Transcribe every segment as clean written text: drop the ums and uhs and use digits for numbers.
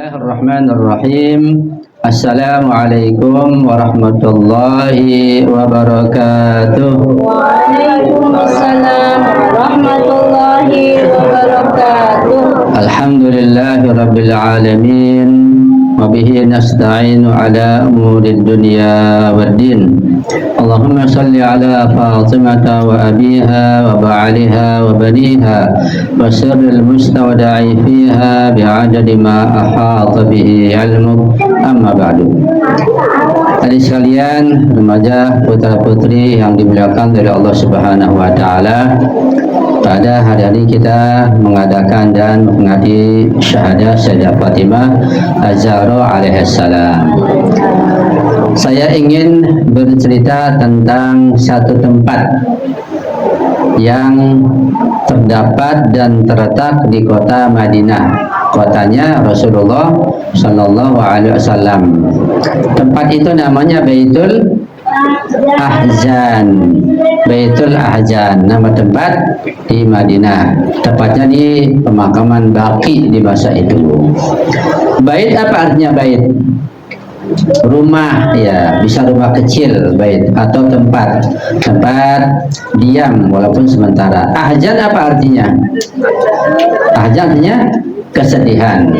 Bismillahirrahmanirrahim. Assalamualaikum warahmatullahi wabarakatuh. Waalaikumsalam warahmatullahi wabarakatuh. Alhamdulillahi rabbil alamin. Wa bihi nasta'inu ala umuri dunya waddin. Allahumma salli ala Fatimata wa abiha wa ba'aliha wa baniha wa sirril mustawda'i fiha bi'adadi ma ahata bihi ilmuk, amma ba'du. Tadi sekalian, remaja putra putri yang dimuliakan dari Allah Subhanahu wa taala, pada hari ini kita mengadakan dan mengadi syahadah Sayyidah Fatimah Az-Zahra alaihissalam. Saya ingin bercerita tentang satu tempat yang terdapat dan terletak di kota Madinah, kotanya Rasulullah Shallallahu Alaihi Wasallam. Tempat itu namanya Baitul Ahzan. Baitul Ahzan, nama tempat di Madinah, tepatnya di pemakaman Baqi di masa itu. Bait apa artinya bait? Rumah, ya, bisa rumah kecil, bait, atau tempat diam walaupun sementara. Ahzan apa artinya? Ahzan artinya kesedihan.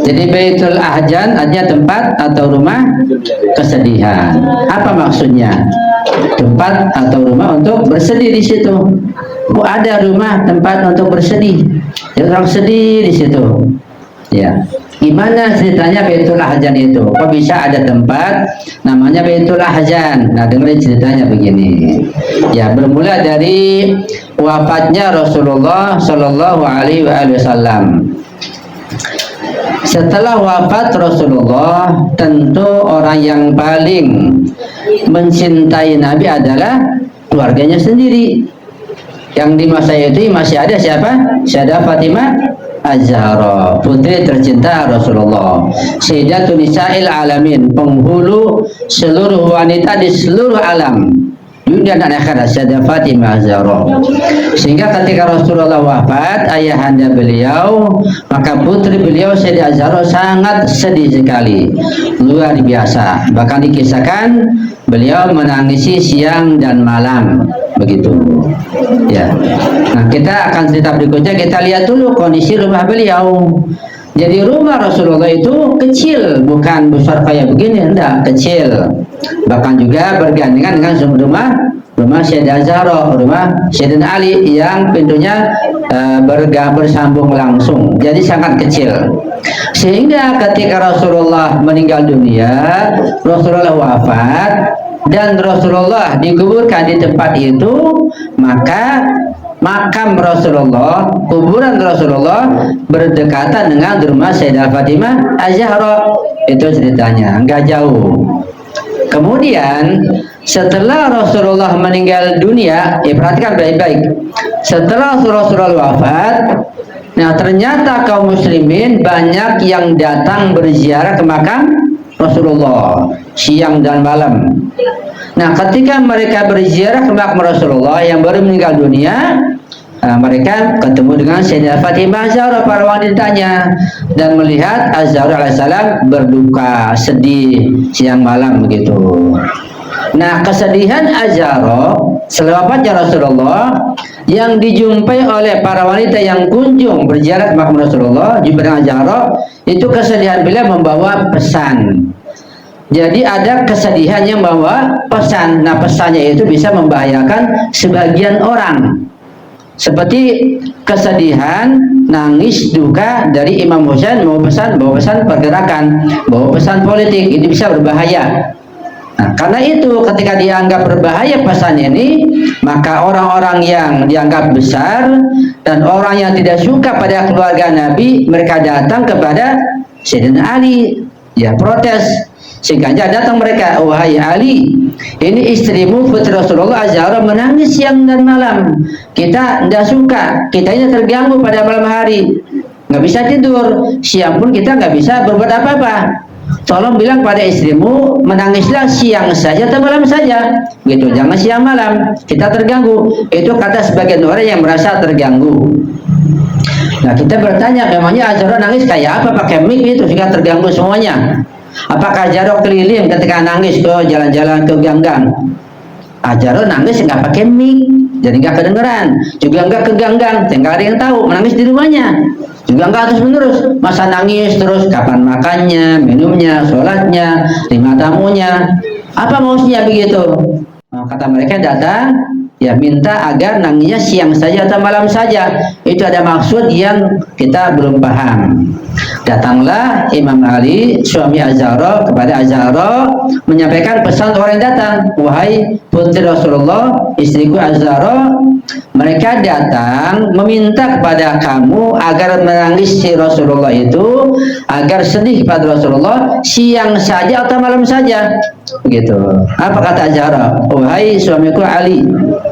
Jadi Baitul Ahzan artinya tempat atau rumah kesedihan. Apa maksudnya? Tempat atau rumah untuk bersedih di situ. Oh, ada rumah tempat untuk bersedih. Ya, orang sedih di situ. Ya. Gimana ceritanya Baitul Ahzan itu? Kok bisa ada tempat namanya Baitul Ahzan? Nah, dengerin ceritanya begini. Ya, bermula dari wafatnya Rasulullah Shallallahu Alaihi Wasallam. Setelah wafat Rasulullah, tentu orang yang paling mencintai Nabi adalah keluarganya sendiri. Yang di masa itu masih ada siapa? Sayyidah Fatimah Az-Zahra, putri tercinta Rasulullah, Sayyidatun Nisa'il Alamin, penghulu seluruh wanita di seluruh alam, dunia dan akhirat, Sayyidah Fatimah Az-Zahra. Sehingga ketika Rasulullah wafat, ayahanda beliau, maka putri beliau Sayyidah Az-Zahra sangat sedih sekali, luar biasa. Bahkan dikisahkan beliau menangisi siang dan malam, begitu. Ya. Nah, kita akan cerita berikutnya, kita lihat dulu kondisi rumah beliau. Jadi rumah Rasulullah itu kecil, bukan besar kayak begini, enggak, kecil. Bahkan juga bergandengan dengan rumah Sayyidah Zahra, rumah Sayyidina Ali yang pintunya bersambung langsung. Jadi sangat kecil. Sehingga ketika Rasulullah meninggal dunia, Rasulullah wafat dan Rasulullah dikuburkan di tempat itu, maka makam Rasulullah, kuburan Rasulullah berdekatan dengan rumah Sayyidah Fatimah Az-Zahra. Itu ceritanya, enggak jauh. Kemudian setelah Rasulullah meninggal dunia, perhatikan baik-baik. Setelah Rasulullah wafat, nah ternyata kaum muslimin banyak yang datang berziarah ke makam Rasulullah siang dan malam. Nah, ketika mereka berziarah ke makam Rasulullah yang baru meninggal dunia, mereka ketemu dengan Sayyidah Fatimah Az-Zahra, para wanitanya, dan melihat Az-Zahra alaihissalam berduka, sedih siang malam begitu. Nah, kesedihan Az-Zahra selewafatnya Rasulullah yang dijumpai oleh para wanita yang kunjung berziarah ke makam Rasulullah, jumpa dengan Az-Zahra, itu kesedihan beliau membawa pesan. Jadi ada kesedihan yang membawa pesan. Nah, pesannya itu bisa membahayakan sebagian orang. Seperti kesedihan, nangis, duka dari Imam Husain, bawa pesan pergerakan, bawa pesan politik, ini bisa berbahaya. Nah, karena itu ketika dianggap berbahaya pesan ini, maka orang-orang yang dianggap besar dan orang yang tidak suka pada keluarga Nabi, mereka datang kepada Sayyidina Ali, ya, protes. Sehingga datang mereka, wahai Ali, ini istrimu putri Rasulullah Az-Zahra menangis siang dan malam. Kita tidak suka, kita ini terganggu pada malam hari, nggak bisa tidur, siang pun kita nggak bisa berbuat apa-apa. Tolong bilang pada istrimu menangislah siang saja atau malam saja, gitu, jangan siang malam, kita terganggu. Itu kata sebagian orang yang merasa terganggu. Nah kita bertanya, memangnya Azharo nangis kayak apa pakai mic itu sehingga terganggu semuanya? Apakah Azharo keliling ketika nangis ke jalan-jalan ke ganggang? Azharo nangis nggak pakai mic, jadi nggak kedengeran, juga nggak ke ganggang, nggak ada yang tahu menangis di rumahnya. Juga nggak terus menerus, masa nangis terus kapan makannya, minumnya, sholatnya, terima tamunya, apa maksudnya begitu? Nah, kata mereka datang, ya minta agar nangisnya siang saja atau malam saja. Itu ada maksud yang kita belum paham. Datanglah Imam Ali, suami Azharo, kepada Azharo menyampaikan pesan orang yang datang. Wahai putri Rasulullah, istriku Azharo, mereka datang meminta kepada kamu agar menangisi Rasulullah itu, agar sedih kepada Rasulullah siang saja atau malam saja. Begitu. Apa kata Azharo? Wahai suamiku Ali,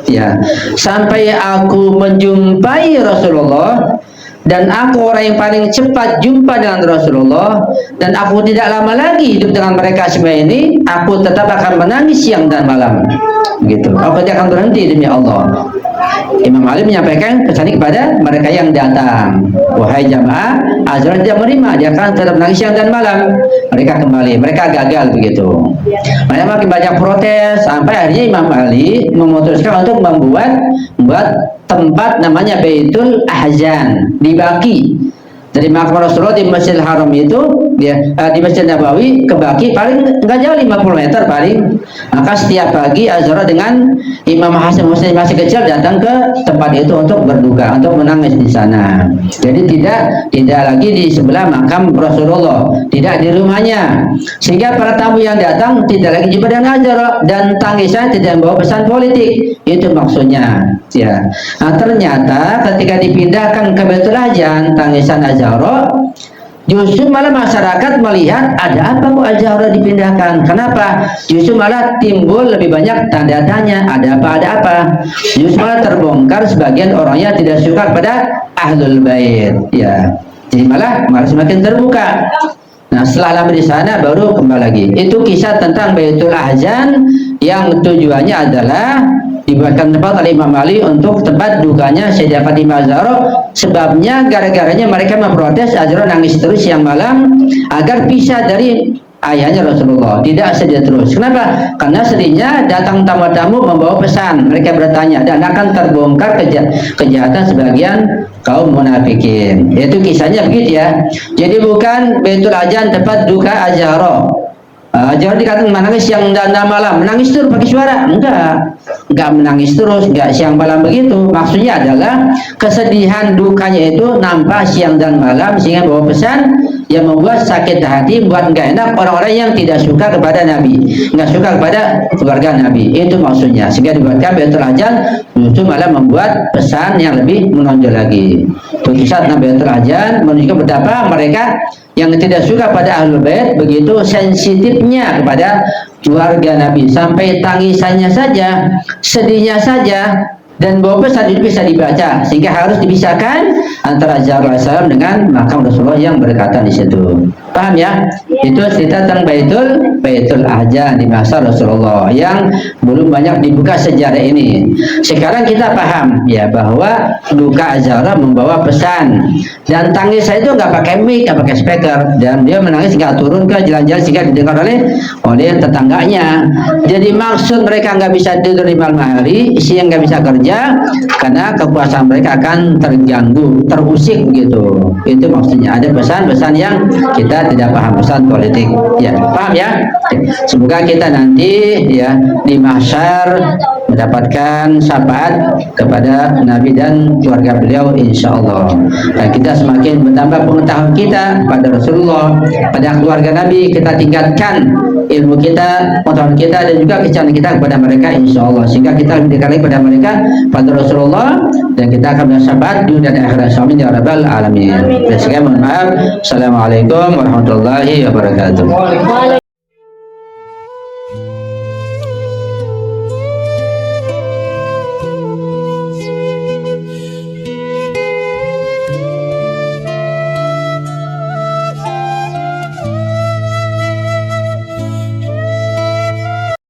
ya, sampai aku menjumpai Rasulullah dan aku orang yang paling cepat jumpa dengan Rasulullah, dan aku tidak lama lagi hidup dengan mereka semua ini, aku tetap akan menangis siang dan malam. Begitu. Aku tidak akan berhenti demi Allah. Imam Ali menyampaikan pesan ini kepada mereka yang datang. Wahai jamaah, Azharo tidak menerima, dia akan tetap menangis siang dan malam. Mereka kembali, mereka gagal begitu. Mereka makin banyak protes sampai akhirnya Imam Ali memutuskan untuk membuat tempat namanya Baitul Ahzan di Baqi. Dari makam Rasulullah di Masjidil Haram itu, ya, di Masjid Nabawi ke Baqi paling nggak jauh 50 meter paling. Maka setiap pagi Azharo dengan Imam Hasan Hussein masih kecil datang ke tempat itu untuk berduka, untuk menangis di sana. Jadi tidak lagi di sebelah makam Rasulullah, tidak di rumahnya, sehingga para tamu yang datang tidak lagi jumpa dengan Azharo, dan tangisan tidak membawa pesan politik. Itu maksudnya, ya. Nah, ternyata ketika dipindahkan ke Baitul Ahzan, tangisan Azharo, justru malah masyarakat melihat ada apa kok Azharo dipindahkan. Kenapa? Justru malah timbul lebih banyak tanda tanya, ada apa. Justru malah terbongkar sebagian orangnya tidak suka pada Ahlul Bait, ya. Jadi malah semakin terbuka. Nah, setelah lama di sana baru kembali lagi. Itu kisah tentang Baitul Ahzan yang tujuannya adalah dibuatkan tempat oleh Imam Ali untuk tempat dukanya Sayyidah Fatimah Azharo. Sebabnya gara-garanya mereka memprotes Azharo nangis terus siang malam agar pisah dari ayahnya Rasulullah, tidak sedih terus. Kenapa? Karena sedihnya datang tamu-tamu membawa pesan, mereka bertanya, dan akan terbongkar kejahatan sebagian kaum munafikin. Itu kisahnya begitu ya. Jadi bukan Baitul Ahzan tempat duka Azharo. Jangan dikatakan menangis siang dan malam, menangis terus pakai suara, enggak menangis terus, enggak siang malam begitu. Maksudnya adalah kesedihan dukanya itu nampak siang dan malam, sehingga bawa pesan yang membuat sakit hati, membuat enggak enak orang-orang yang tidak suka kepada Nabi, enggak suka kepada keluarga Nabi. Itu maksudnya. Sehingga dibuatkan Baitul Ahzan justru malah membuat pesan yang lebih menonjol lagi. Itu kisah tentang Baitul Ahzan menunjukkan betapa mereka yang tidak suka pada Ahlul Bait begitu sensitifnya kepada keluarga Nabi, sampai tangisannya saja, sedihnya saja, dan bawa pesan itu bisa dibaca, sehingga harus dipisahkan antara Azharo alaihissalam dengan makam Rasulullah yang berdekatan di situ. Paham ya? Itu cerita tentang Baitul Ahzan di masa Rasulullah yang belum banyak dibuka sejarah ini. Sekarang kita paham ya bahwa duka Azharo membawa pesan, dan tangis saya itu nggak pakai mic, nggak pakai speaker, dan dia menangis nggak turun ke jalan-jalan sehingga didengar oleh tetangganya. Jadi maksud mereka nggak bisa tidur di malam hari, siang nggak bisa kerja, karena kekuasaan mereka akan terganggu, terusik gitu. Itu maksudnya. Ada pesan-pesan yang kita tidak paham, pesan politik. Ya, paham ya? Semoga kita nanti ya di mahsyar mendapatkan syafaat kepada Nabi dan keluarga beliau insyaallah. Dan kita semakin bertambah pengetahuan kita pada Rasulullah, pada keluarga Nabi, kita tingkatkan ilmu kita, pengetahuan kita, dan juga kecintaan kita kepada mereka insyaallah, sehingga kita lebih dekat lagi pada mereka, pada Rasulullah, dan kita akan bersyafaat di dunia dan akhirat. Amin ya rabbal alamin. Sekian, mohon maaf. Assalamualaikum warahmatullahi wabarakatuh.